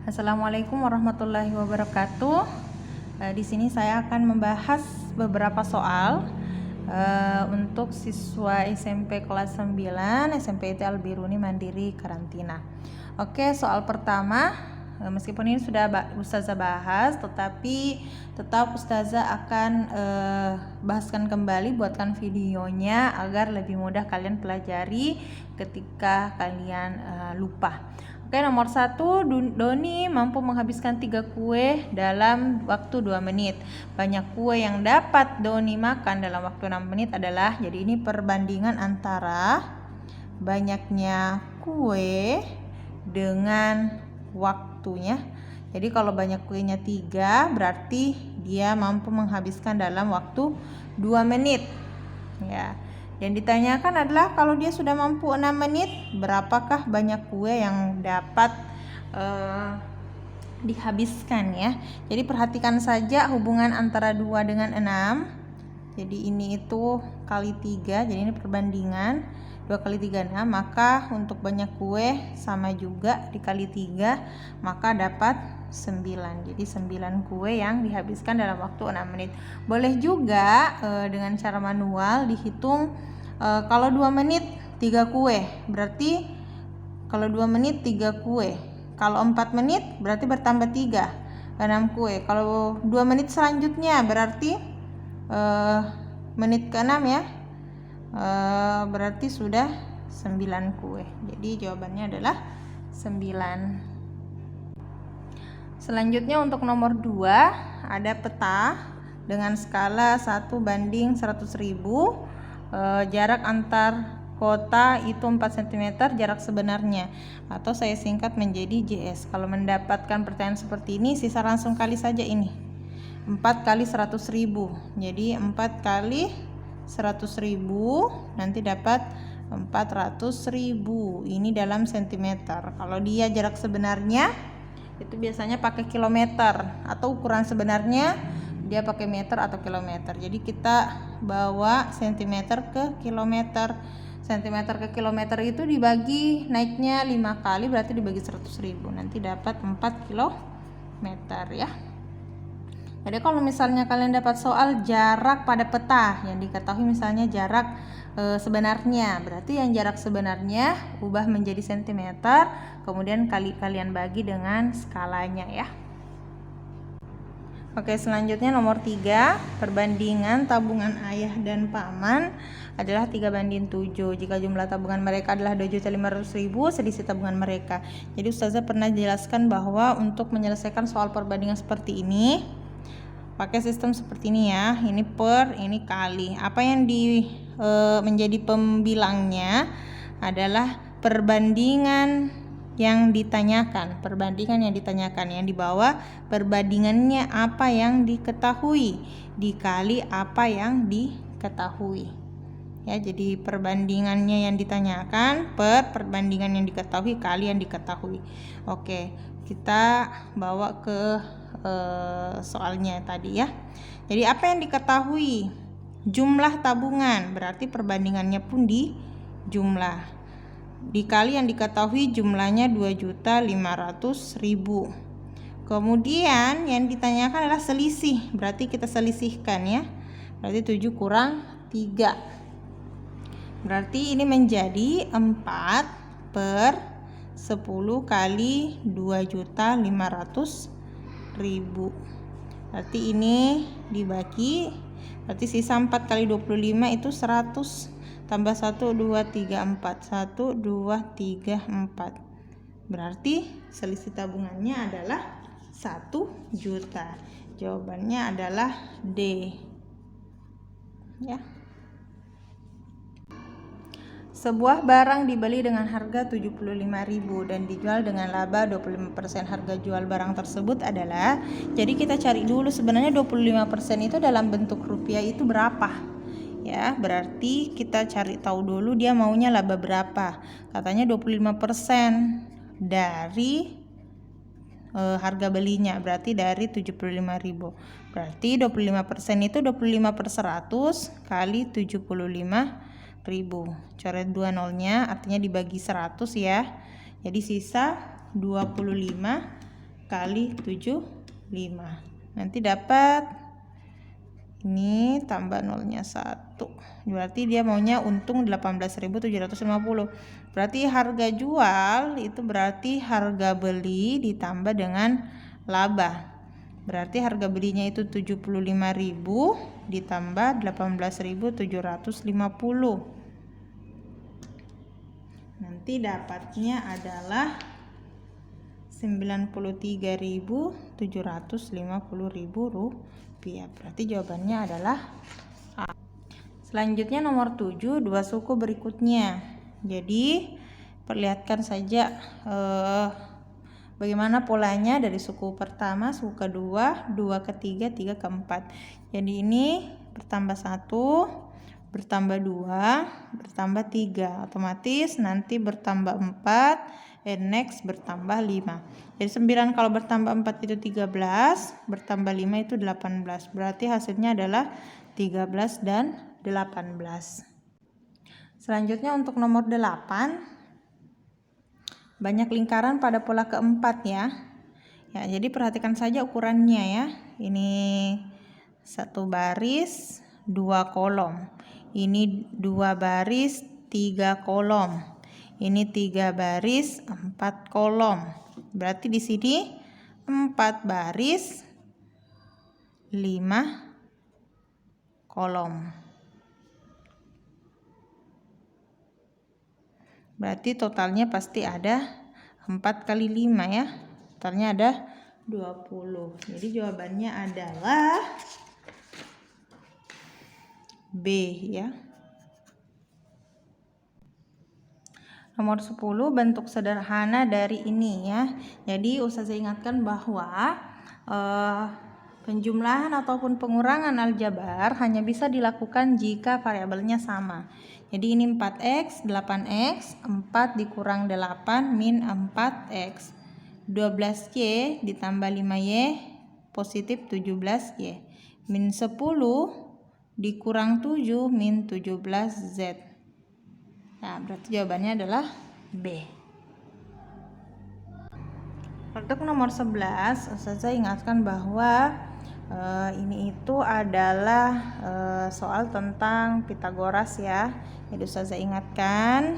Assalamualaikum warahmatullahi wabarakatuh. Di sini saya akan membahas beberapa soal untuk siswa SMP kelas 9 SMPT Al-Biruni Mandiri Karantina. Oke, soal pertama, meskipun ini sudah Ustazah bahas, tetapi tetap Ustazah akan bahaskan kembali, buatkan videonya agar lebih mudah kalian pelajari ketika kalian lupa. Oke, nomor 1, Doni mampu menghabiskan 3 kue dalam waktu 2 menit. Banyak kue yang dapat Doni makan dalam waktu 6 menit adalah, jadi ini perbandingan antara banyaknya kue dengan waktunya. Jadi kalau banyak kuenya 3, berarti dia mampu menghabiskan dalam waktu 2 menit. Ya. Yang ditanyakan adalah kalau dia sudah mampu 6 menit, berapakah banyak kue yang dapat dihabiskan ya. Jadi perhatikan saja hubungan antara 2 dengan 6. Jadi ini itu kali 3, jadi ini perbandingan 2 kali 3 6, maka untuk banyak kue sama juga dikali 3, maka dapat 9. Jadi 9 kue yang dihabiskan dalam waktu 6 menit. Boleh juga dengan cara manual dihitung, kalau 2 menit 3 kue, berarti kalau 2 menit 3 kue. Kalau 4 menit berarti bertambah 3, 6 kue. Kalau 2 menit selanjutnya berarti menit ke-6 ya, berarti sudah 9 kue. Jadi jawabannya adalah 9. Selanjutnya untuk nomor 2, ada peta dengan skala 1:100.000. Jarak antar kota itu 4 cm jarak sebenarnya, atau saya singkat menjadi JS. Kalau mendapatkan pertanyaan seperti ini, sisa langsung kali saja ini 4 kali 100.000. Jadi 4 kali 100.000 nanti dapat 400.000. Ini dalam sentimeter. Kalau dia jarak sebenarnya itu biasanya pakai kilometer, atau ukuran sebenarnya dia pakai meter atau kilometer. Jadi kita bawa sentimeter ke kilometer. Sentimeter ke kilometer itu dibagi, naiknya 5 kali, berarti dibagi 100.000, nanti dapat 4 kilometer ya. Jadi kalau misalnya kalian dapat soal jarak pada peta yang diketahui misalnya jarak sebenarnya, berarti yang jarak sebenarnya ubah menjadi sentimeter, kemudian kalian bagi dengan skalanya ya. Oke, selanjutnya nomor 3, perbandingan tabungan ayah dan paman adalah 3:7. Jika jumlah tabungan mereka adalah 2.500.000, selisih tabungan mereka. Jadi Ustazah pernah jelaskan bahwa untuk menyelesaikan soal perbandingan seperti ini pakai sistem seperti ini ya. Ini per, ini kali. Apa yang menjadi pembilangnya adalah perbandingan yang ditanyakan, yang di bawah perbandingannya apa yang diketahui dikali apa yang diketahui ya. Jadi perbandingannya yang ditanyakan per perbandingan yang diketahui kali yang diketahui. Oke, kita bawa ke soalnya tadi ya. Jadi apa yang diketahui? Jumlah tabungan, berarti perbandingannya pun di jumlah, dikali yang diketahui jumlahnya 2.500.000. Kemudian yang ditanyakan adalah selisih, berarti kita selisihkan ya. Berarti 7 kurang 3. Berarti ini menjadi 4 per 10 kali 2.500.000. Berarti ini dibagi, berarti sisa 4 kali 25 itu 100. Tambah 1, 2, 3, 4. 1, 2, 3, 4. Berarti selisih tabungannya adalah 1 juta. Jawabannya adalah D. Ya. Sebuah barang dibeli dengan harga 75.000 dan dijual dengan laba 25%. Harga jual barang tersebut adalah, jadi kita cari dulu sebenarnya 25% itu dalam bentuk rupiah itu berapa? Ya, berarti kita cari tahu dulu dia maunya laba berapa. Katanya 25% dari harga belinya, berarti dari 75.000. Berarti 25% itu 25/100 kali 75.000. Coret 2 nolnya, artinya dibagi 100 ya. Jadi sisa 25 kali 75. Nanti dapat ini tambah nolnya 1. Berarti dia maunya untung 18.750. Berarti harga jual itu berarti harga beli ditambah dengan laba. Berarti harga belinya itu 75.000 ditambah 18.750. Nanti dapatnya adalah 93.750.000 rupiah. Berarti jawabannya adalah A. Selanjutnya nomor 7, dua suku berikutnya. Jadi perlihatkan saja bagaimana polanya dari suku pertama, suku kedua, dua ketiga, tiga keempat. Jadi ini bertambah 1, bertambah 2, bertambah 3, otomatis nanti bertambah 4, next bertambah 5. Jadi 9 kalau bertambah 4 itu 13, bertambah 5 itu 18. Berarti hasilnya adalah 13 dan 18. Selanjutnya untuk nomor 8, banyak lingkaran pada pola keempat ya. Ya, jadi perhatikan saja ukurannya ya. Ini 1 baris, 2 kolom. Ini 2 baris, 3 kolom. Ini 3 baris, 4 kolom. Berarti di sini 4 baris, 5 kolom. Berarti totalnya pasti ada 4 kali 5 ya. Totalnya ada 20. Jadi jawabannya adalah B ya. Nomor 10, bentuk sederhana dari ini ya. Jadi Ustazah ingatkan bahwa penjumlahan ataupun pengurangan aljabar hanya bisa dilakukan jika variabelnya sama. Jadi ini 4x, 8x, 4 dikurang 8 min 4x. 12y ditambah 5y positif 17y. Min 10 dikurang 7 min 17z. Nah, berarti jawabannya adalah B. Untuk nomor 11, Ustazah ingatkan bahwa ini itu adalah soal tentang Pitagoras ya. Jadi Ustazah ingatkan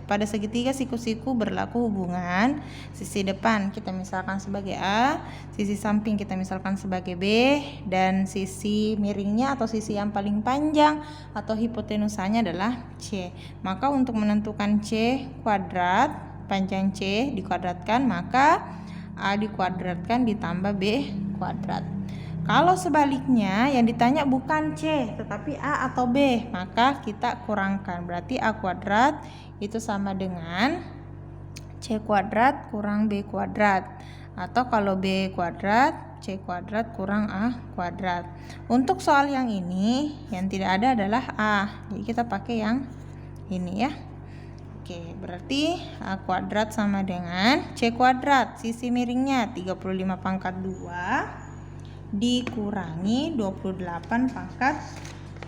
pada segitiga siku-siku berlaku hubungan sisi depan kita misalkan sebagai A, sisi samping kita misalkan sebagai B, dan sisi miringnya atau sisi yang paling panjang atau hipotenusanya adalah C. Maka untuk menentukan C kuadrat, panjang C dikuadratkan, maka A dikuadratkan ditambah B kuadrat. Kalau sebaliknya yang ditanya bukan C tetapi A atau B, maka kita kurangkan. Berarti A kuadrat itu sama dengan C kuadrat kurang B kuadrat. Atau kalau B kuadrat, C kuadrat kurang A kuadrat. Untuk soal yang ini yang tidak ada adalah A. Jadi kita pakai yang ini ya. Oke, berarti A kuadrat sama dengan C kuadrat. Sisi miringnya 35 pangkat 2 dikurangi 28 pangkat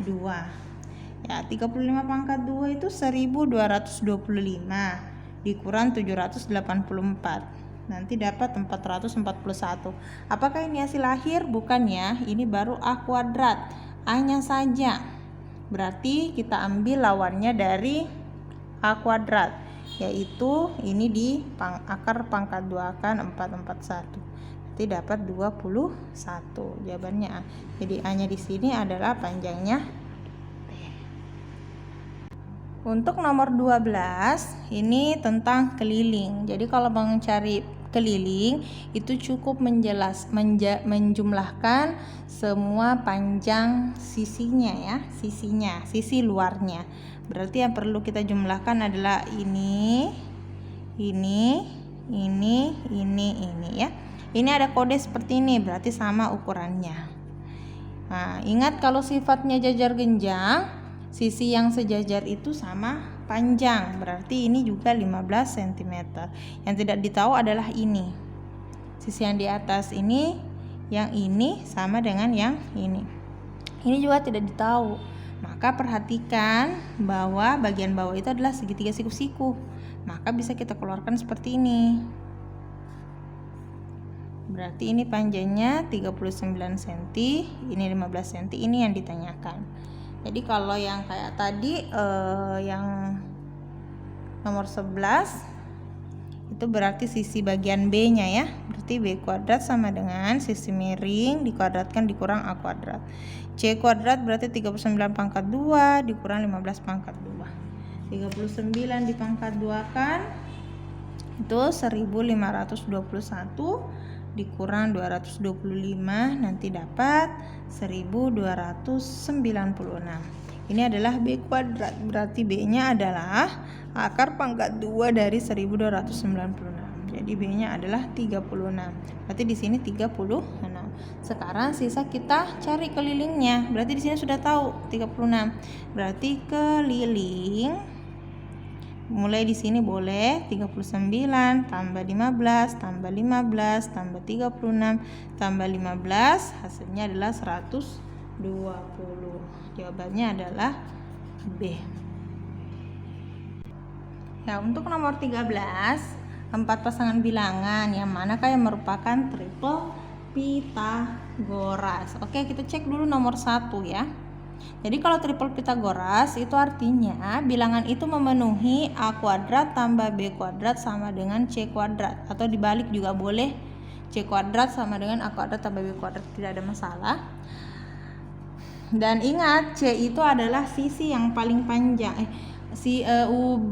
2. Ya, 35 pangkat 2 itu 1225 dikurang 784. Nanti dapat 441. Apakah ini hasil akhir? Bukan ya. Ini baru A kuadrat. A-nya saja. Berarti kita ambil lawannya dari A kuadrat, yaitu ini di akar pangkat 2 akan 441. Nanti dapat 21. Jawabannya A. Jadi A-nya di sini adalah panjangnya T. Untuk nomor 12 ini tentang keliling. Jadi kalau mau mencari keliling itu cukup menjumlahkan semua panjang sisinya ya, sisi luarnya. Berarti yang perlu kita jumlahkan adalah ini ya. Ini ada kode seperti ini, berarti sama ukurannya. Nah, ingat kalau sifatnya jajar genjang, sisi yang sejajar itu sama panjang, berarti ini juga 15 cm. Yang tidak ditahu adalah ini. Sisi yang di atas ini, yang ini sama dengan yang ini. Ini juga tidak ditahu. Maka perhatikan bahwa bagian bawah itu adalah segitiga siku-siku. Maka bisa kita keluarkan seperti ini. Berarti ini panjangnya 39 cm, ini 15 cm, ini yang ditanyakan. Jadi kalau yang kayak tadi yang nomor 11 itu berarti sisi bagian B-nya ya. Berarti B kuadrat sama dengan sisi miring dikuadratkan dikurang A kuadrat. C kuadrat berarti 39 pangkat 2 dikurang 15 pangkat 2. 39 dipangkat 2 kan itu 1521 dikurang 225, nanti dapat 1296. Ini adalah B kuadrat, berarti B-nya adalah akar pangkat 2 dari 1296. Jadi B-nya adalah 36. Berarti di sini 36. Sekarang sisa kita cari kelilingnya. Berarti di sini sudah tahu 36. Berarti keliling mulai di sini boleh 39 tambah 15 tambah 15 tambah 36 tambah 15, hasilnya adalah 120. Jawabannya adalah B. Nah, untuk nomor 13, 4 pasangan bilangan yang manakah yang merupakan triple Pythagoras. Oke, kita cek dulu nomor 1 ya. Jadi kalau triple Pythagoras itu artinya bilangan itu memenuhi A kuadrat tambah B kuadrat sama dengan C kuadrat, atau dibalik juga boleh, C kuadrat sama dengan A kuadrat tambah B kuadrat, tidak ada masalah. Dan ingat, C itu adalah sisi yang paling panjang,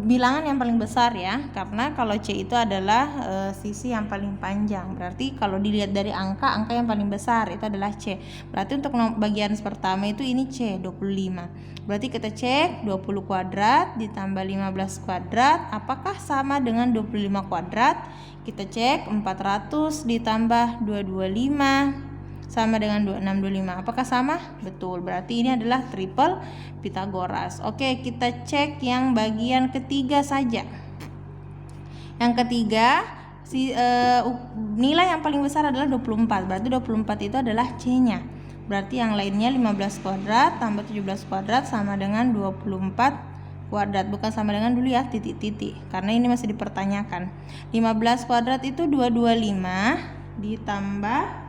bilangan yang paling besar ya, karena kalau C itu adalah sisi yang paling panjang. Berarti kalau dilihat dari angka yang paling besar itu adalah C. Berarti untuk bagian pertama itu ini C 25. Berarti kita cek 20 kuadrat ditambah 15 kuadrat apakah sama dengan 25 kuadrat? Kita cek 400 ditambah 225 sama dengan 2625. Apakah sama? Betul. Berarti ini adalah triple Pythagoras. Oke, kita cek yang bagian ketiga saja. Yang ketiga, nilai yang paling besar adalah 24. Berarti 24 itu adalah C-nya. Berarti yang lainnya 15 kuadrat tambah 17 kuadrat sama dengan 24 kuadrat. Bukan sama dengan dulu ya, titik-titik. Karena ini masih dipertanyakan. 15 kuadrat itu 225 ditambah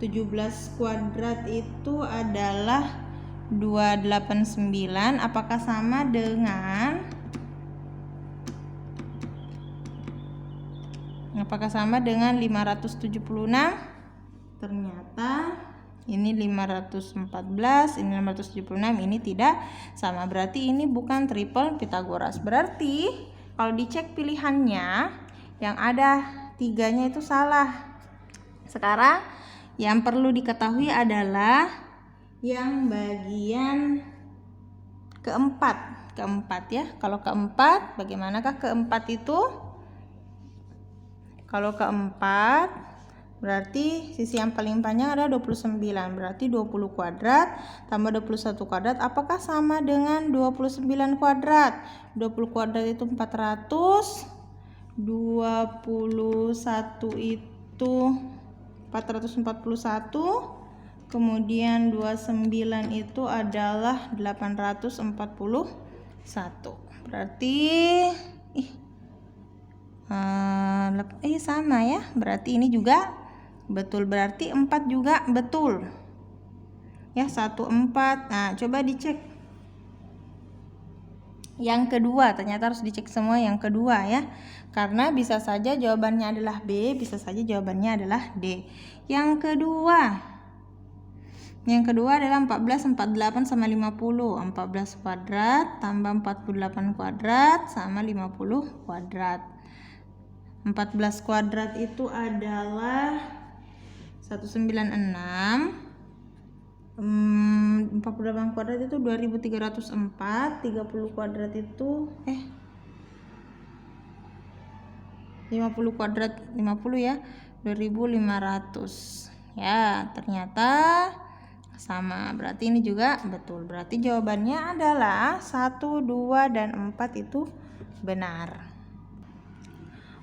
17 kuadrat itu adalah 289. Apakah sama dengan 576? Ternyata ini 514, ini 576, ini tidak sama. Berarti ini bukan triple Pythagoras. Berarti kalau dicek pilihannya yang ada 3-nya itu salah. Sekarang yang perlu diketahui adalah yang bagian keempat ya. Kalau keempat, bagaimanakah keempat itu? Kalau keempat berarti sisi yang paling panjang ada 29. Berarti 20 kuadrat tambah 21 kuadrat apakah sama dengan 29 kuadrat? 20 kuadrat itu 400, 21 itu 441, kemudian 29 itu adalah 841. Berarti sama ya. Berarti ini juga betul. Berarti 4 juga betul. Ya, 14. Nah, coba dicek. Yang kedua, ternyata harus dicek semua yang kedua ya. Karena bisa saja jawabannya adalah B, bisa saja jawabannya adalah D. Yang kedua adalah 14, 48 sama 50. 14 kuadrat tambah 48 kuadrat sama 50 kuadrat. 14 kuadrat itu adalah 196. 48 kuadrat itu 2304. 30 kuadrat itu 50 kuadrat 50 ya 2500 ya. Ternyata sama. Berarti ini juga betul. Berarti jawabannya adalah 1, 2, dan 4 itu benar.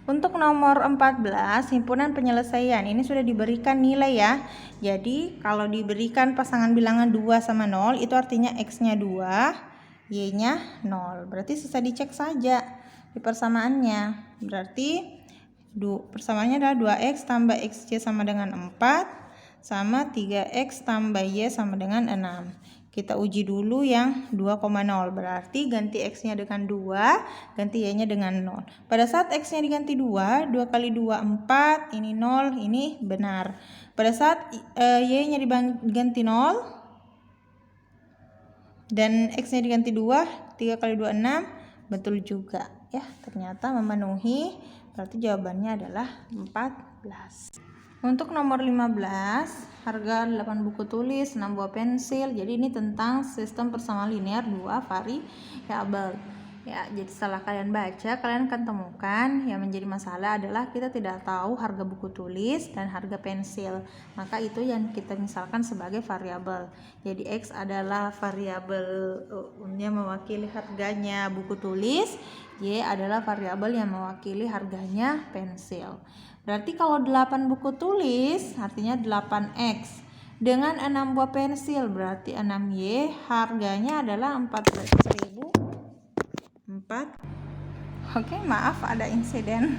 Untuk nomor 14, himpunan penyelesaian. Ini sudah diberikan nilai ya. Jadi kalau diberikan pasangan bilangan 2 sama 0, itu artinya X-nya 2, Y-nya 0. Berarti sisa dicek saja di persamaannya. Berarti Persamaannya adalah 2x tambah xy sama dengan 4 sama 3x tambah y sama dengan 6. Kita uji dulu yang 2,0. Berarti ganti x-nya dengan 2, ganti y-nya dengan 0. Pada saat x-nya diganti 2, 2 kali 2 4, ini 0, ini benar. Pada saat y-nya diganti 0 dan x-nya diganti 2, 3 kali 2 6, betul juga ya, ternyata memenuhi. Berarti jawabannya adalah 14. Untuk nomor 15, harga 8 buku tulis, 6 buah pensil. Jadi ini tentang sistem persamaan linear 2 variabel. Ya, jadi setelah kalian baca, kalian akan temukan yang menjadi masalah adalah kita tidak tahu harga buku tulis dan harga pensil. Maka itu yang kita misalkan sebagai variabel. Jadi X adalah variabel yang mewakili harganya buku tulis, Y adalah variabel yang mewakili harganya pensil. Berarti kalau 8 buku tulis artinya 8X. Dengan 6 buah pensil berarti 6Y, harganya adalah 14.000. Oke, maaf ada insiden.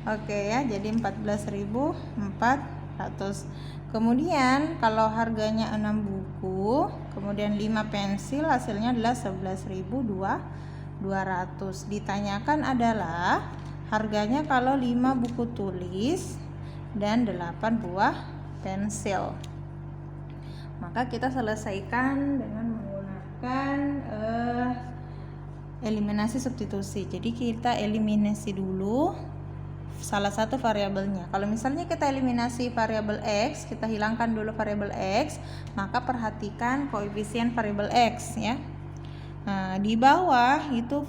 Oke ya, jadi 14.400. Kemudian kalau harganya 6 buku, kemudian 5 pensil, hasilnya adalah 11.200. Ditanyakan adalah harganya kalau 5 buku tulis dan 8 buah pensil. Maka kita selesaikan dengan menggunakan eliminasi substitusi. Jadi kita eliminasi dulu salah satu variabelnya. Kalau misalnya kita eliminasi variabel X, kita hilangkan dulu variabel X, maka perhatikan koefisien variabel X ya. Nah, di bawah itu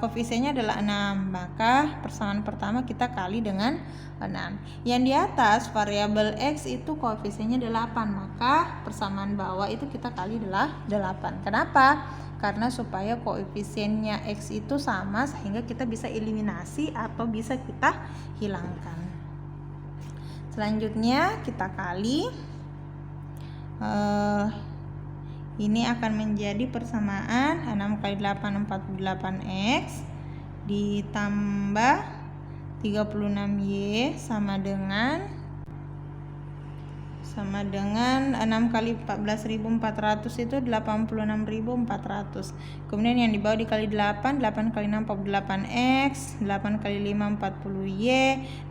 koefisiennya adalah 6, maka persamaan pertama kita kali dengan 6. Yang di atas variabel X itu koefisiennya 8, maka persamaan bawah itu kita kali adalah 8. Kenapa? Karena supaya koefisiennya X itu sama sehingga kita bisa eliminasi atau bisa kita hilangkan. Selanjutnya kita kali ini akan menjadi persamaan 6 kali 8 48X ditambah 36Y sama dengan 6 kali 14.400 itu 86.400. Kemudian yang di bawah dikali 8 kali 6 48X, 8 kali 5 40Y,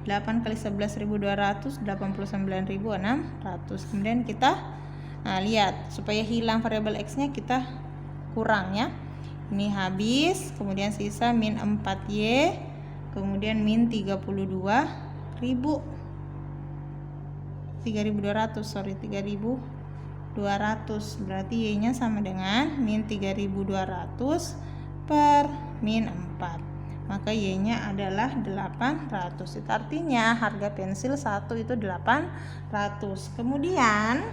8 kali 11.200 89.600. Kemudian kita lihat supaya hilang variabel X-nya kita kurang ya. Ini habis, kemudian sisa min 4Y, kemudian min 3.200, berarti Y-nya sama dengan min 3.200 per min 4, maka Y-nya adalah 800. Itu artinya harga pensil 1 itu 800. Kemudian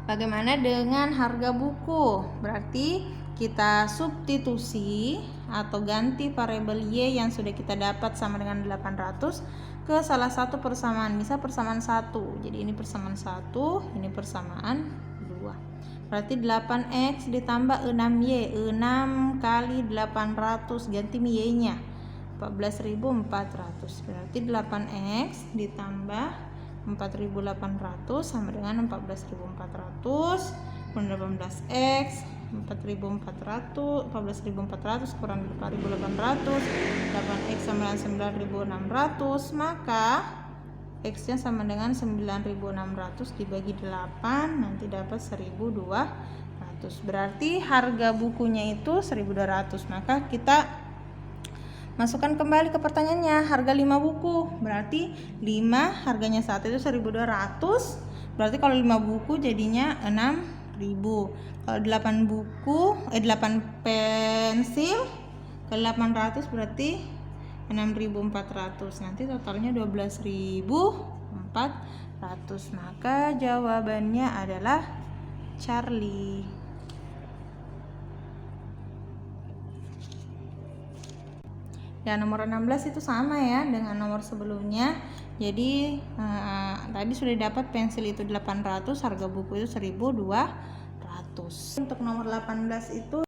bagaimana dengan harga buku? Berarti kita substitusi atau ganti variabel Y yang sudah kita dapat sama dengan 800 ke salah satu persamaan. Bisa persamaan 1. Jadi ini persamaan 1, ini persamaan 2. Berarti 8X ditambah 6Y. 6 kali 800 ganti Y-nya 14.400. Berarti 8X ditambah 4.800 sama dengan 14.400. Kemudian 18X 14.400 kurang 4.800, 8X sama dengan 9.600, maka X nya sama dengan 9.600 dibagi 8 nanti dapat 1.200. Berarti harga bukunya itu 1.200. Maka kita masukkan kembali ke pertanyaannya, harga 5 buku berarti 5 harganya 1 itu 1.200. Berarti kalau 5 buku jadinya 6.000. Kalau 8 pensil ke 800 berarti 6.400. Nanti totalnya 12.400. Maka jawabannya adalah Charlie. Ya, nomor 16 itu sama ya dengan nomor sebelumnya. Jadi tadi sudah dapat pensil itu 800, harga buku itu 1.200. Untuk nomor 18 itu